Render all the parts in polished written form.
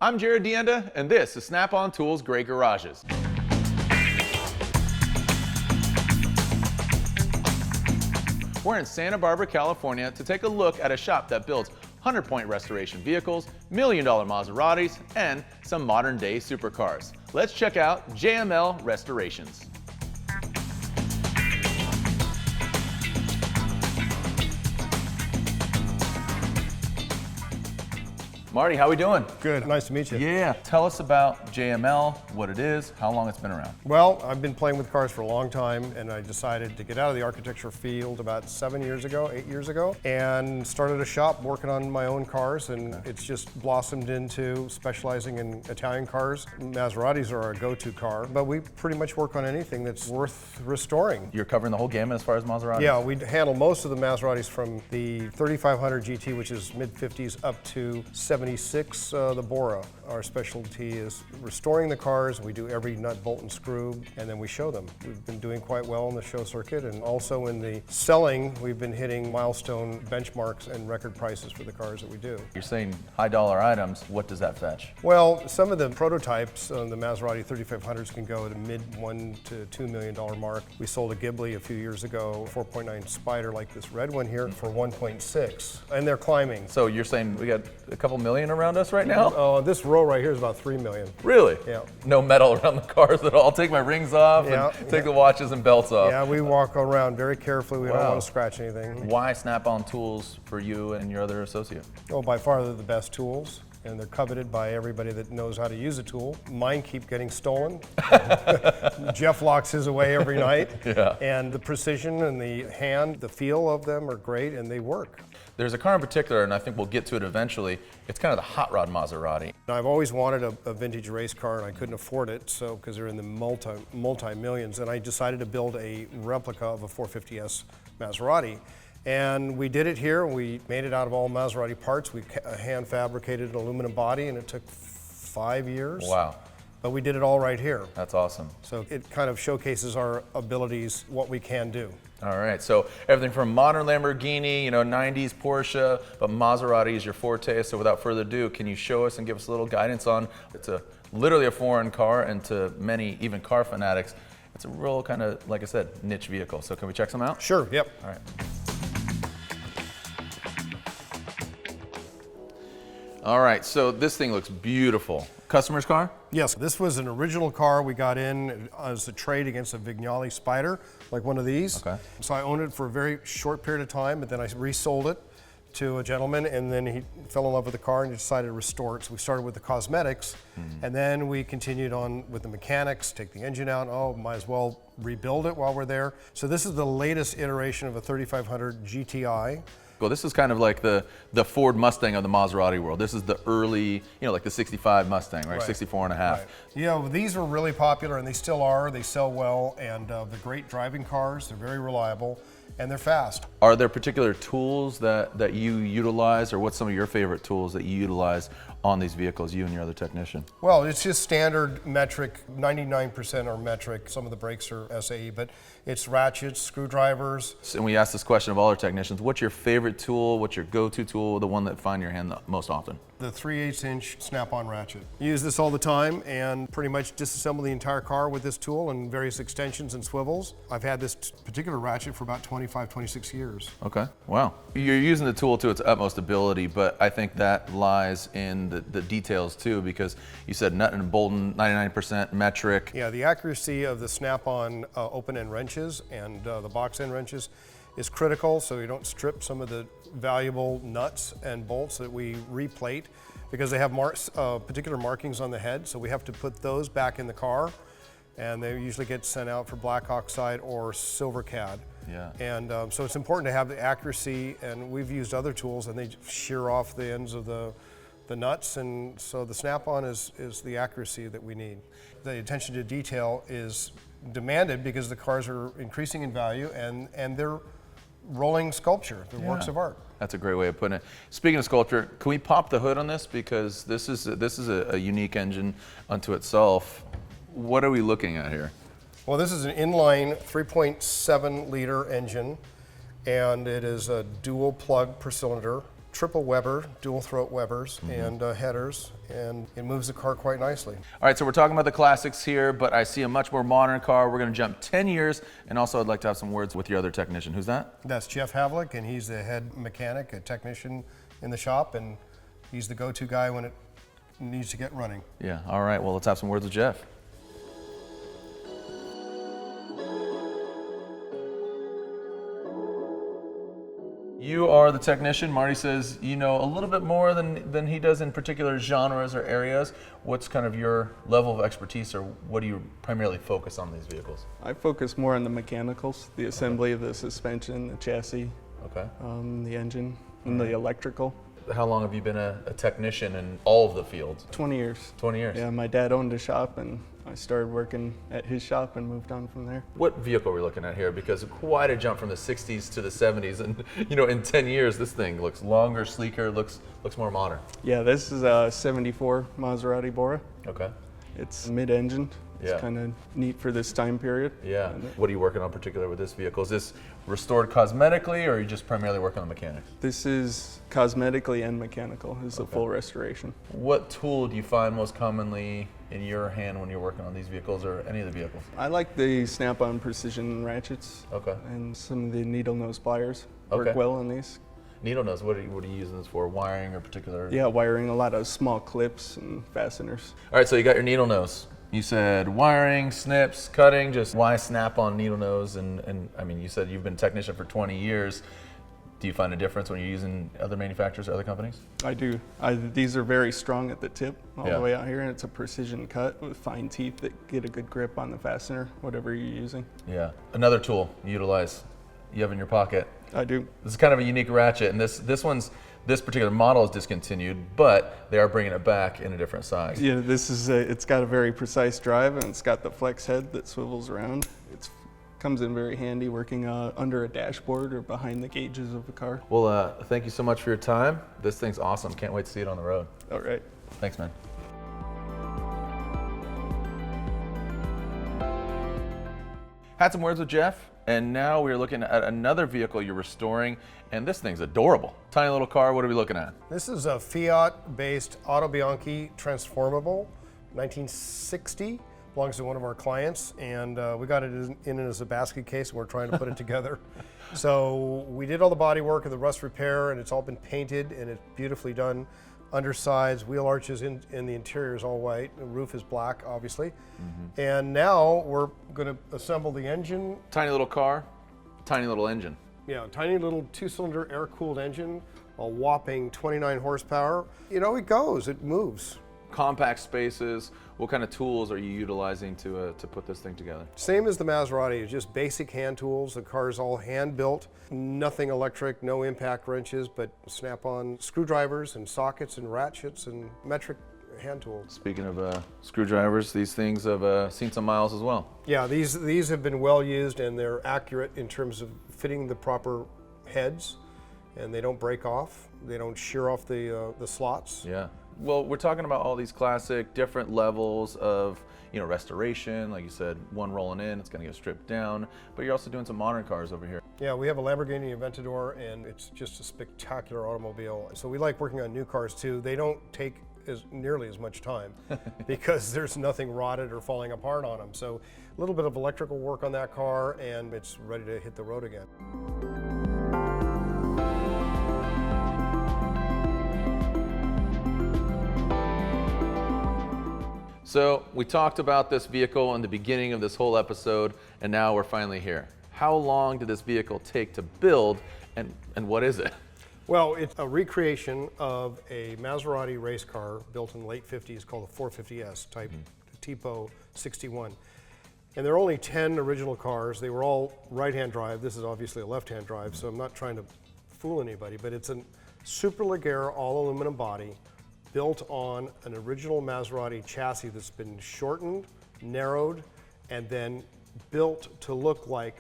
I'm Jared Deenda, and this is Snap-on Tools Great Garages. We're in Santa Barbara, California to take a look at a shop that builds 100-point restoration vehicles, million-dollar Maseratis, and some modern-day supercars. Let's check out JML Restorations. Marty, how we doing? Good, nice to meet you. Yeah, tell us about JML, what it is, how long it's been around. Well, I've been playing with cars for a long time, and I decided to get out of the architecture field about 8 years ago, and started a shop working on my own cars, and it's just blossomed into specializing in Italian cars. Maseratis are our go-to car, but we pretty much work on anything that's worth restoring. You're covering the whole gamut as far as Maseratis? Yeah, we handle most of the Maseratis from the 3500 GT, which is mid-50s, up to 76, the Bora. Our specialty is restoring the cars. We do every nut, bolt, and screw, and then we show them. We've been doing quite well in the show circuit, and also in the selling, we've been hitting milestone benchmarks and record prices for the cars that we do. You're saying high dollar items, what does that fetch? Well, some of the prototypes on the Maserati 3500s can go at a mid $1 to $2 million mark. We sold a Ghibli a few years ago, 4.9 Spider like this red one here, for 1.6, and they're climbing. So you're saying we got a couple million around us right now? Oh, this row right here is about 3 million. Really? Yeah. No metal around the cars at all? Take my rings off and take the watches and belts off. Yeah, we walk around very carefully. We don't want to scratch anything. Why Snap-on Tools for you and your other associate? Oh, by far they're the best tools, and they're coveted by everybody that knows how to use a tool. Mine keep getting stolen. Jeff locks his away every night. Yeah. And the precision and the hand, the feel of them are great, and they work. There's a car in particular, and I think we'll get to it eventually. It's kind of the hot rod Maserati. I've always wanted a vintage race car, and I couldn't afford it, so because they're in the multi-millions, and I decided to build a replica of a 450S Maserati. And we did it here. We made it out of all Maserati parts. We hand fabricated an aluminum body, and it took 5 years. Wow. But we did it all right here. That's awesome. So it kind of showcases our abilities, what we can do. All right, so everything from modern Lamborghini, 90s Porsche, but Maserati is your forte. So without further ado, can you show us and give us a little guidance on, it's literally a foreign car, and to many, even car fanatics, it's a real kind of, like I said, niche vehicle. So can we check some out? Sure, yep. All right. All right, so this thing looks beautiful. Customer's car? Yes, this was an original car we got in as a trade against a Vignale Spider, like one of these. Okay. So I owned it for a very short period of time, but then I resold it to a gentleman, and then he fell in love with the car and he decided to restore it. So we started with the cosmetics, and then we continued on with the mechanics, take the engine out. Oh, might as well rebuild it while we're there. So this is the latest iteration of a 3500 GTI. Well, this is kind of like the Ford Mustang of the Maserati world. This is the early, like the 65 Mustang, right? 64 and a half. Right. These are really popular, and they still are. They sell well, and they're great driving cars. They're very reliable, and they're fast. Are there particular tools that you utilize, or what's some of your favorite tools that you utilize on these vehicles, you and your other technician? Well, it's just standard metric. 99% are metric. Some of the brakes are SAE, but it's ratchets, screwdrivers. And we ask this question of all our technicians. What's your favorite tool? What's your go-to tool? The one that find your hand the most often? The 3/8" snap-on ratchet. Use this all the time and pretty much disassemble the entire car with this tool and various extensions and swivels. I've had this particular ratchet for about 25, 26 years. Okay, wow. You're using the tool to its utmost ability, but I think that lies in the details too, because you said nut and bolting, 99% metric. Yeah, the accuracy of the snap-on open end wrenches and the box end wrenches is critical, so you don't strip some of the valuable nuts and bolts that we replate, because they have particular markings on the head, so we have to put those back in the car, and they usually get sent out for black oxide or silver cad. Yeah. And so it's important to have the accuracy, and we've used other tools and they shear off the ends of the nuts, and so the snap-on is the accuracy that we need. The attention to detail is demanded because the cars are increasing in value, and they're rolling sculpture, they're works of art. That's a great way of putting it. Speaking of sculpture, can we pop the hood on this, because this is a unique engine unto itself. What are we looking at here? Well, this is an inline 3.7 liter engine, and it is a dual plug per cylinder. triple Weber, dual throat Webers, and headers, and it moves the car quite nicely. All right, so we're talking about the classics here, but I see a much more modern car. We're going to jump 10 years, and also I'd like to have some words with your other technician. Who's that? That's Jeff Havlick, and he's the head mechanic, a technician in the shop, and he's the go-to guy when it needs to get running. Yeah, all right, well, let's have some words with Jeff. You are the technician. Marty says you know a little bit more than he does in particular genres or areas. What's kind of your level of expertise, or what do you primarily focus on these vehicles? I focus more on the mechanicals, the assembly of the suspension, the chassis, Okay. the engine, and the electrical. How long have you been a technician in all of the fields? 20 years. 20 years. Yeah, my dad owned a shop, and I started working at his shop and moved on from there. What vehicle are we looking at here? Because quite a jump from the 60s to the 70s, and you know, in 10 years, this thing looks longer, sleeker, looks more modern. Yeah, this is a 74 Maserati Bora. Okay. It's mid-engine. It's Yeah. kind of neat for this time period. Yeah. What are you working on particular with this vehicle? Is this restored cosmetically, or are you just primarily working on mechanics? This is cosmetically and mechanical. This is a full restoration. What tool do you find most commonly in your hand when you're working on these vehicles, or any of the vehicles? I like the snap-on precision ratchets. Okay. And some of the needle nose pliers Okay. work well on these. Needle nose, what are you using this for? Wiring or particular? Yeah, wiring, a lot of small clips and fasteners. All right, so you got your needle nose. You said wiring, snips, cutting, just why snap on needle nose? And I mean, you said you've been a technician for 20 years. Do you find a difference when you're using other manufacturers or other companies? I do. These are very strong at the tip all Yeah. the way out here, and it's a precision cut with fine teeth that get a good grip on the fastener, whatever you're using. Yeah. Another tool you utilize, you have in your pocket. I do. This is kind of a unique ratchet, and this particular model is discontinued, but they are bringing it back in a different size. Yeah, this is it's got a very precise drive, and it's got the flex head that swivels around. It comes in very handy working under a dashboard or behind the gauges of a car. Well, thank you so much for your time. This thing's awesome. Can't wait to see it on the road. All right. Thanks, man. Had some words with Jeff, and now we're looking at another vehicle you're restoring, and this thing's adorable. Tiny little car, what are we looking at? This is a Fiat-based Auto Bianchi transformable, 1960. Belongs to one of our clients, and we got it in as a basket case, and we're trying to put it together. So we did all the body work and the rust repair, and it's all been painted, and it's beautifully done. Undersides, wheel arches in the interior is all white. The roof is black, obviously. And now we're going to assemble the engine. Tiny little car, tiny little engine. Yeah, tiny little two-cylinder air-cooled engine, a whopping 29 horsepower. You know, it goes, it moves. Compact spaces. What kind of tools are you utilizing to put this thing together? Same as the Maserati, it's just basic hand tools. The car is all hand built, nothing electric, no impact wrenches, but snap-on screwdrivers and sockets and ratchets and metric hand tools. Speaking of screwdrivers, these things have seen some miles as well. Yeah, these have been well used, and they're accurate in terms of fitting the proper heads, and they don't break off. They don't shear off the slots. Yeah. Well, we're talking about all these classic, different levels of, restoration. Like you said, one rolling in, it's going to get stripped down. But you're also doing some modern cars over here. Yeah, we have a Lamborghini Aventador, and it's just a spectacular automobile. So we like working on new cars too. They don't take nearly as much time because there's nothing rotted or falling apart on them. So a little bit of electrical work on that car, and it's ready to hit the road again. So we talked about this vehicle in the beginning of this whole episode, and now we're finally here. How long did this vehicle take to build, and what is it? Well, it's a recreation of a Maserati race car built in the late 50s called the 450S type Tipo 61. And there are only 10 original cars. They were all right-hand drive. This is obviously a left-hand drive, so I'm not trying to fool anybody, but it's a Superleggera all aluminum body built on an original Maserati chassis that's been shortened, narrowed, and then built to look like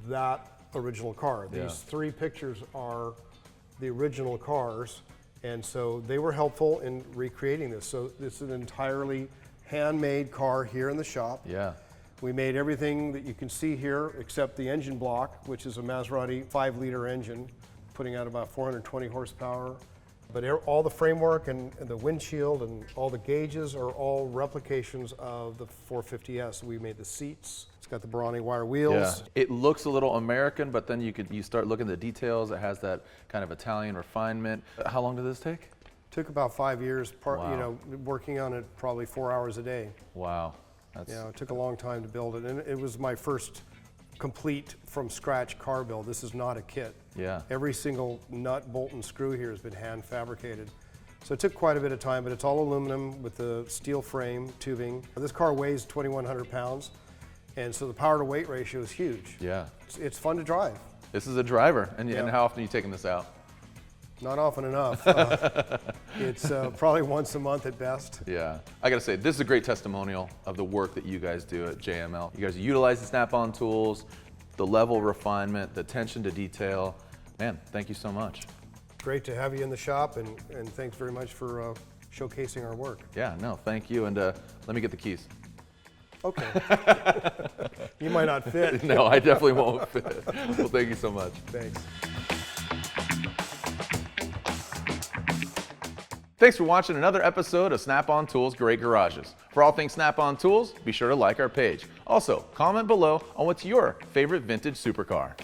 that original car. Yeah. These three pictures are the original cars, and so they were helpful in recreating this. So this is an entirely handmade car here in the shop. Yeah. We made everything that you can see here except the engine block, which is a Maserati 5-liter engine. putting out about 420 horsepower. But all the framework and the windshield and all the gauges are all replications of the 450S. We made the seats. It's got the brawny wire wheels. Yeah. It looks a little American, but then you start looking at the details. It has that kind of Italian refinement. How long did this take? Took about 5 years, Wow. you know, working on it probably 4 hours a day. Wow. That's, You know, it took a long time to build it, and it was my first complete from scratch car build. This is not a kit. yeah. Every single nut, bolt, and screw here has been hand fabricated. So it took quite a bit of time, but it's all aluminum with the steel frame tubing. This car weighs 2,100 pounds, and so the power to weight ratio is huge. Yeah. It's fun to drive. This is a driver. And Yeah. how often are you taking this out? Not often enough. It's probably once a month at best. Yeah. I got to say, this is a great testimonial of the work that you guys do at JML. You guys utilize the snap-on tools, the level of refinement, the attention to detail. Man, thank you so much. Great to have you in the shop, and thanks very much for showcasing our work. Yeah, no, thank you. And let me get the keys. Okay. You might not fit. No, I definitely won't fit. Well, thank you so much. Thanks. Thanks for watching another episode of Snap-on Tools Great Garages. For all things Snap-on Tools, be sure to like our page. Also, comment below on what's your favorite vintage supercar.